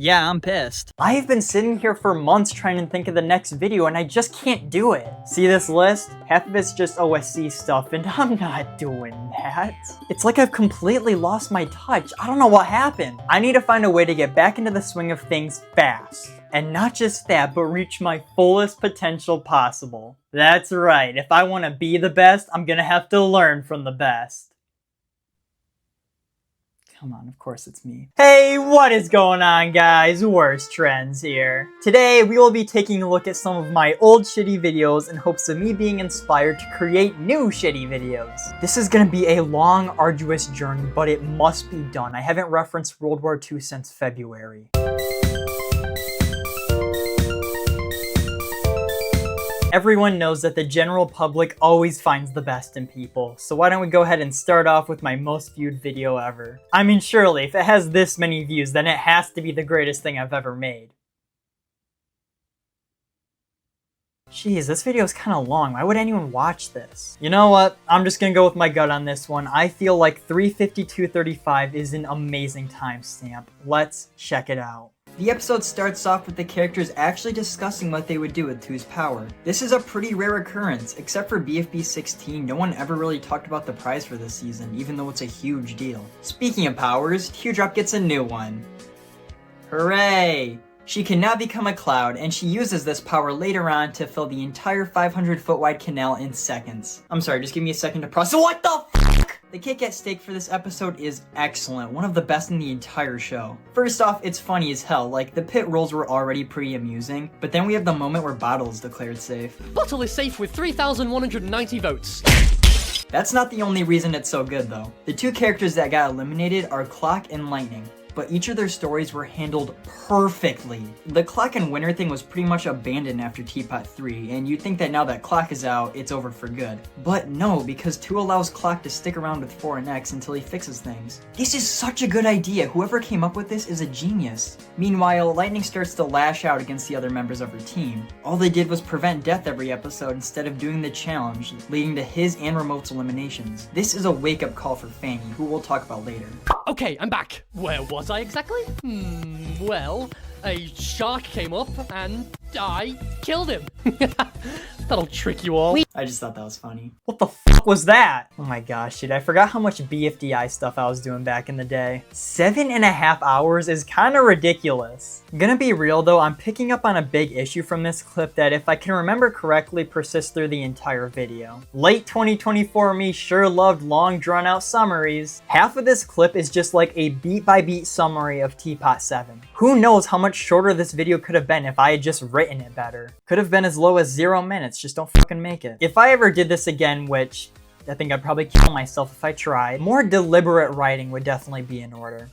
Yeah, I'm pissed. I've been sitting here for months trying to think of the next video and I just can't do it. See this list? Half of it's just OSC stuff and I'm not doing that. It's like I've completely lost my touch. I don't know what happened. I need to find a way to get back into the swing of things fast. And not just that, but reach my fullest potential possible. That's right, if I want to be the best, I'm gonna have to learn from the best. Come on, of course it's me. Hey, what is going on, guys? Worst Trends here. Today, we will be taking a look at some of my old shitty videos in hopes of me being inspired to create new shitty videos. This is gonna be a long, arduous journey, but it must be done. I haven't referenced World War II since February. Everyone knows that the general public always finds the best in people, so why don't we go ahead and start off with my most viewed video ever. I mean, surely, if it has this many views, then it has to be the greatest thing I've ever made. Jeez, this video is kind of long. Why would anyone watch this? You know what? I'm just gonna go with my gut on this one. I feel like 3:52:35 is an amazing timestamp. Let's check it out. The episode starts off with the characters actually discussing what they would do with 2's power. This is a pretty rare occurrence. Except for BFB 16, no one ever really talked about the prize for this season, even though it's a huge deal. Speaking of powers, Teardrop gets a new one. Hooray! She can now become a cloud, and she uses this power later on to fill the entire 500-foot wide canal in seconds. I'm sorry, just give me a second to process. What the fuck? The kick at stake for this episode is excellent, one of the best in the entire show. First off, it's funny as hell, like the pit rolls were already pretty amusing, but then we have the moment where Bottle is declared safe. Bottle is safe with 3,190 votes. That's not the only reason it's so good though. The two characters that got eliminated are Clock and Lightning, but each of their stories were handled perfectly. The Clock and Winter thing was pretty much abandoned after Teapot 3, and you'd think that now that Clock is out, it's over for good. But no, because 2 allows Clock to stick around with 4 and X until he fixes things. This is such a good idea. Whoever came up with this is a genius. Meanwhile, Lightning starts to lash out against the other members of her team. All they did was prevent death every episode instead of doing the challenge, leading to his and Remote's eliminations. This is a wake-up call for Fanny, who we'll talk about later. Okay, I'm back. Where was I exactly? Well, a shark came up and I killed him. That'll trick you all. I just thought that was funny. What the fuck was that? Oh my gosh, dude, I forgot how much BFDI stuff I was doing back in the day. 7.5 hours is kind of ridiculous. I'm gonna be real though, I'm picking up on a big issue from this clip that, if I can remember correctly, persists through the entire video. Late 2024 me sure loved long drawn out summaries. Half of this clip is just like a beat by beat summary of Teapot 7. Who knows how much shorter this video could have been if I had just written it better. Could have been as low as 0 minutes, just don't fucking make it. If I ever did this again, which I think I'd probably kill myself if I tried, more deliberate writing would definitely be in order.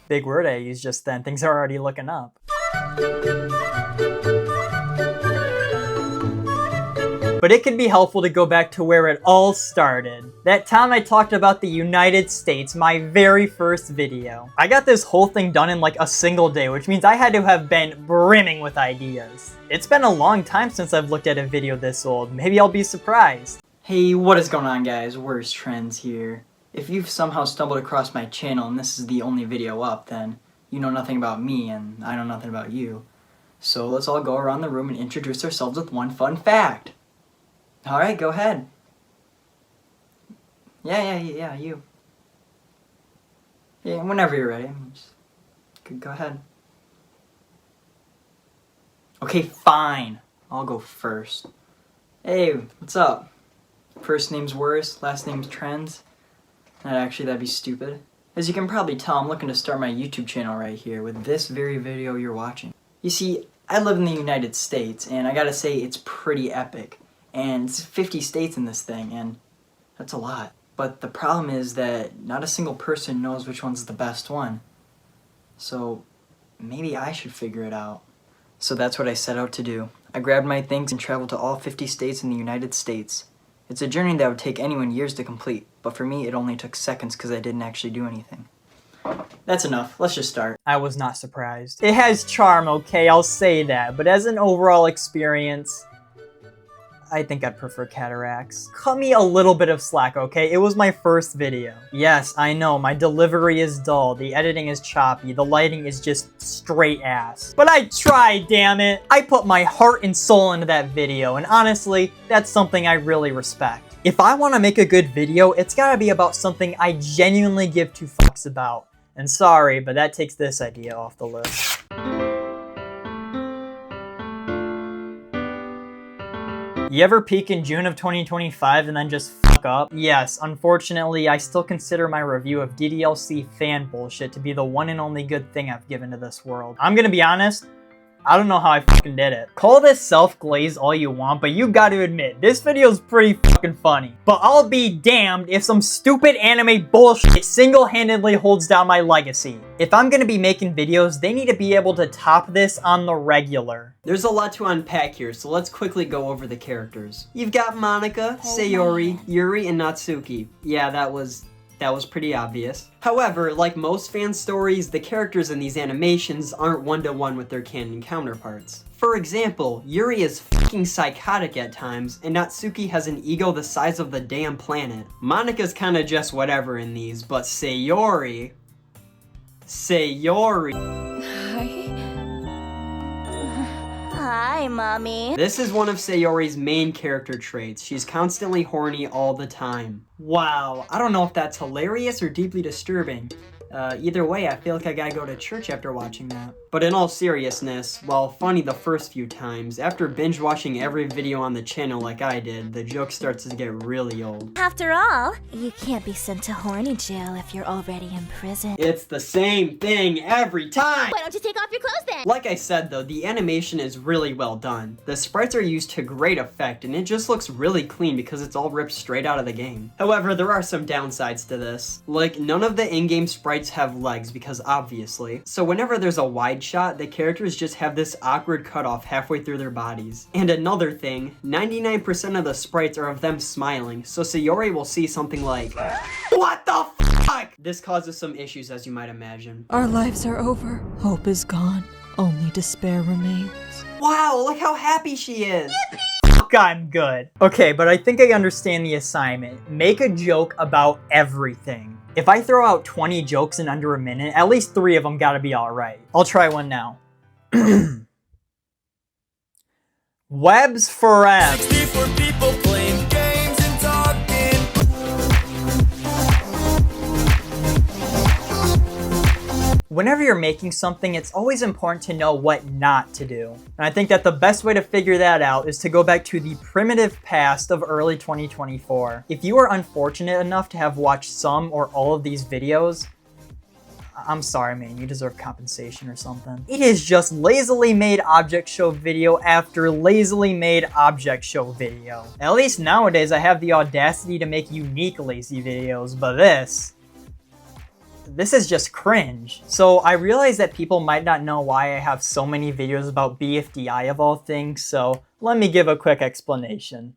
Big word I used just then, things are already looking up. But it could be helpful to go back to where it all started. That time I talked about the United States, my very first video. I got this whole thing done in like a single day, which means I had to have been brimming with ideas. It's been a long time since I've looked at a video this old. Maybe I'll be surprised. Hey, what is going on, guys? Worst Trends here. If you've somehow stumbled across my channel and this is the only video up, then you know nothing about me and I know nothing about you. So let's all go around the room and introduce ourselves with one fun fact. Alright, go ahead. Yeah, you. Yeah, whenever you're ready. Just go ahead. Okay, fine. I'll go first. Hey, what's up? First name's Worst, last name's Trends. Actually, that'd be stupid. As you can probably tell, I'm looking to start my YouTube channel right here with this very video you're watching. You see, I live in the United States, and I gotta say, it's pretty epic. And it's 50 states in this thing, and that's a lot. But the problem is that not a single person knows which one's the best one. So maybe I should figure it out. So that's what I set out to do. I grabbed my things and traveled to all 50 states in the United States. It's a journey that would take anyone years to complete, but for me it only took seconds because I didn't actually do anything. That's enough, let's just start. I was not surprised. It has charm, okay, I'll say that, but as an overall experience, I think I'd prefer cataracts. Cut me a little bit of slack, okay? It was my first video. Yes, I know, my delivery is dull, the editing is choppy, the lighting is just straight ass. But I tried, damn it! I put my heart and soul into that video, and honestly, that's something I really respect. If I want to make a good video, it's gotta be about something I genuinely give two fucks about. And sorry, but that takes this idea off the list. You ever peak in June of 2025 and then just fuck up? Yes, unfortunately, I still consider my review of DDLC fan bullshit to be the one and only good thing I've given to this world. I'm gonna be honest, I don't know how I fucking did it. Call this self-glaze all you want, but you gotta admit, this video's pretty fucking funny. But I'll be damned if some stupid anime bullshit single-handedly holds down my legacy. If I'm gonna be making videos, they need to be able to top this on the regular. There's a lot to unpack here, so let's quickly go over the characters. You've got Monica, Sayori, Yuri, and Natsuki. Yeah, that was pretty obvious. However, like most fan stories, the characters in these animations aren't one-to-one with their canon counterparts. For example, Yuri is fucking psychotic at times, and Natsuki has an ego the size of the damn planet. Monica's kinda just whatever in these, but Sayori... Hi, Mommy. This is one of Sayori's main character traits. She's constantly horny all the time. Wow, I don't know if that's hilarious or deeply disturbing. Either way, I feel like I gotta go to church after watching that. But in all seriousness, while funny the first few times, after binge watching every video on the channel like I did, the joke starts to get really old. After all, you can't be sent to horny jail if you're already in prison. It's the same thing every time! Why don't you take off your clothes then? Like I said though, the animation is really well done. The sprites are used to great effect and it just looks really clean because it's all ripped straight out of the game. However, there are some downsides to this. Like, none of the in-game sprites have legs because obviously. So whenever there's a wide shot, the characters just have this awkward cutoff halfway through their bodies. And another thing, 99% of the sprites are of them smiling, so Sayori will see something like, "What the fuck?" This causes some issues as you might imagine. Our lives are over. Hope is gone. Only despair remains. Wow, look how happy she is! Fuck, I'm good. Okay, but I think I understand the assignment. Make a joke about everything. If I throw out 20 jokes in under a minute, at least 3 of them gotta be alright. I'll try one now. Webs for M. 64 people playing games and talking. Whenever you're making something, it's always important to know what not to do. And I think that the best way to figure that out is to go back to the primitive past of early 2024. If you are unfortunate enough to have watched some or all of these videos, I'm sorry, man, you deserve compensation or something. It is just lazily made object show video after lazily made object show video. At least nowadays I have the audacity to make unique lazy videos, but this is just cringe. So I realize that people might not know why I have so many videos about BFDI of all things, so let me give a quick explanation.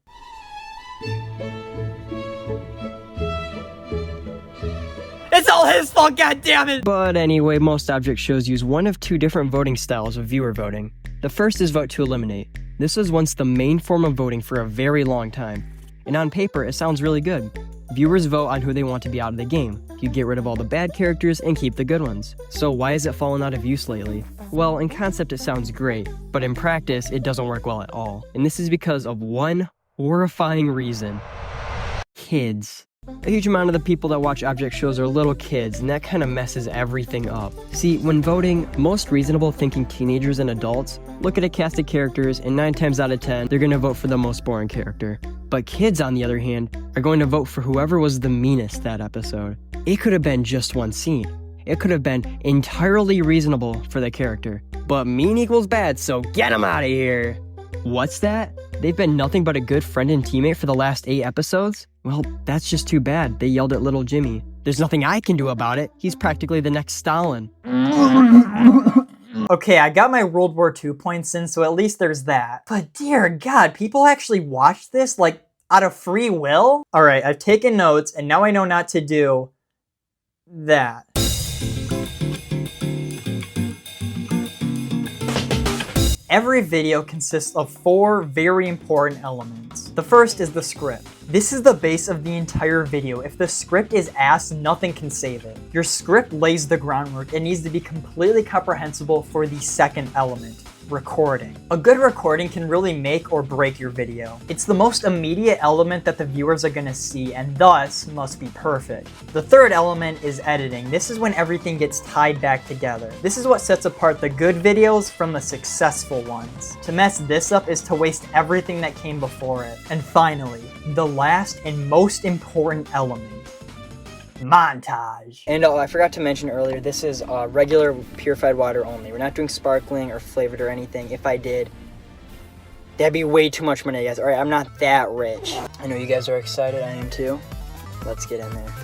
It's all his fault, goddammit! But anyway, most object shows use one of 2 different voting styles of viewer voting. The first is vote to eliminate. This was once the main form of voting for a very long time. And on paper, it sounds really good. Viewers vote on who they want to be out of the game. You get rid of all the bad characters and keep the good ones. So why has it fallen out of use lately? Well, in concept it sounds great, but in practice it doesn't work well at all. And this is because of one horrifying reason. Kids. A huge amount of the people that watch object shows are little kids, and that kind of messes everything up. See, when voting, most reasonable thinking teenagers and adults look at a cast of characters, and 9 times out of 10, they're gonna vote for the most boring character. But kids, on the other hand, are going to vote for whoever was the meanest that episode. It could have been just one scene. It could have been entirely reasonable for the character. But mean equals bad, so get them out of here! What's that? They've been nothing but a good friend and teammate for the last 8 episodes? Well, that's just too bad. They yelled at little Jimmy. There's nothing I can do about it. He's practically the next Stalin. Okay, I got my World War II points in, so at least there's that. But dear God, people actually watch this, like, out of free will? Alright, I've taken notes, and now I know not to do that. Every video consists of 4 very important elements. The first is the script. This is the base of the entire video. If the script is ass, nothing can save it. Your script lays the groundwork. It needs to be completely comprehensible for the second element, recording. A good recording can really make or break your video. It's the most immediate element that the viewers are gonna see and thus must be perfect. The third element is editing. This is when everything gets tied back together. This is what sets apart the good videos from the successful ones. To mess this up is to waste everything that came before it. And finally, the last and most important element. Montage. And I forgot to mention earlier, this is regular purified water only. We're not doing sparkling or flavored or anything. If I did, that'd be way too much money, guys. Alright, I'm not that rich. I know you guys are excited, I am too. Let's get in there.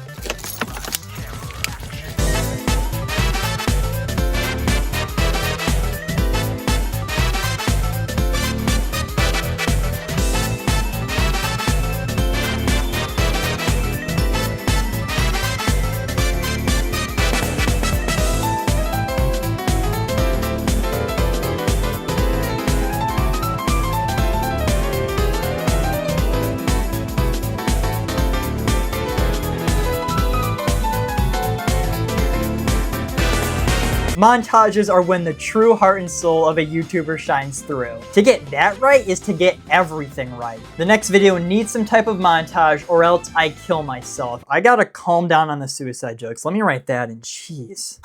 Montages are when the true heart and soul of a YouTuber shines through. To get that right is to get everything right. The next video needs some type of montage or else I kill myself. I gotta calm down on the suicide jokes. Let me write that in. Jeez.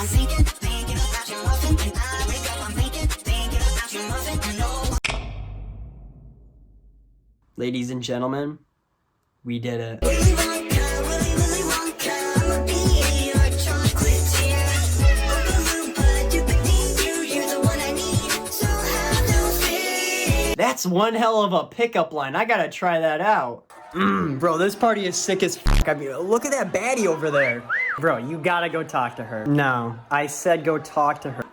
Ladies and gentlemen, we did it. That's one hell of a pickup line. I gotta try that out. Bro, this party is sick as f***. I mean, look at that baddie over there. Bro, you gotta go talk to her. No, I said go talk to her.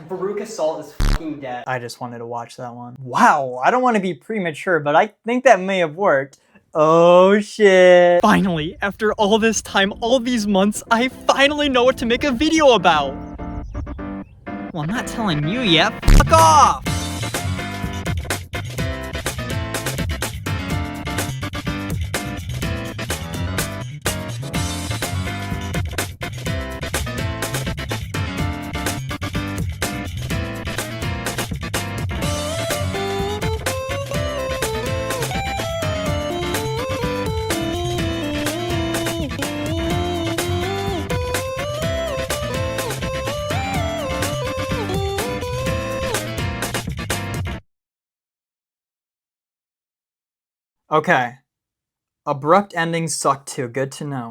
Baruch Assault is fucking dead. I just wanted to watch that one. Wow, I don't want to be premature, but I think that may have worked. Oh shit. Finally, after all this time, all these months, I finally know what to make a video about. Well, I'm not telling you yet. Fuck off! Okay. Abrupt endings suck too, good to know.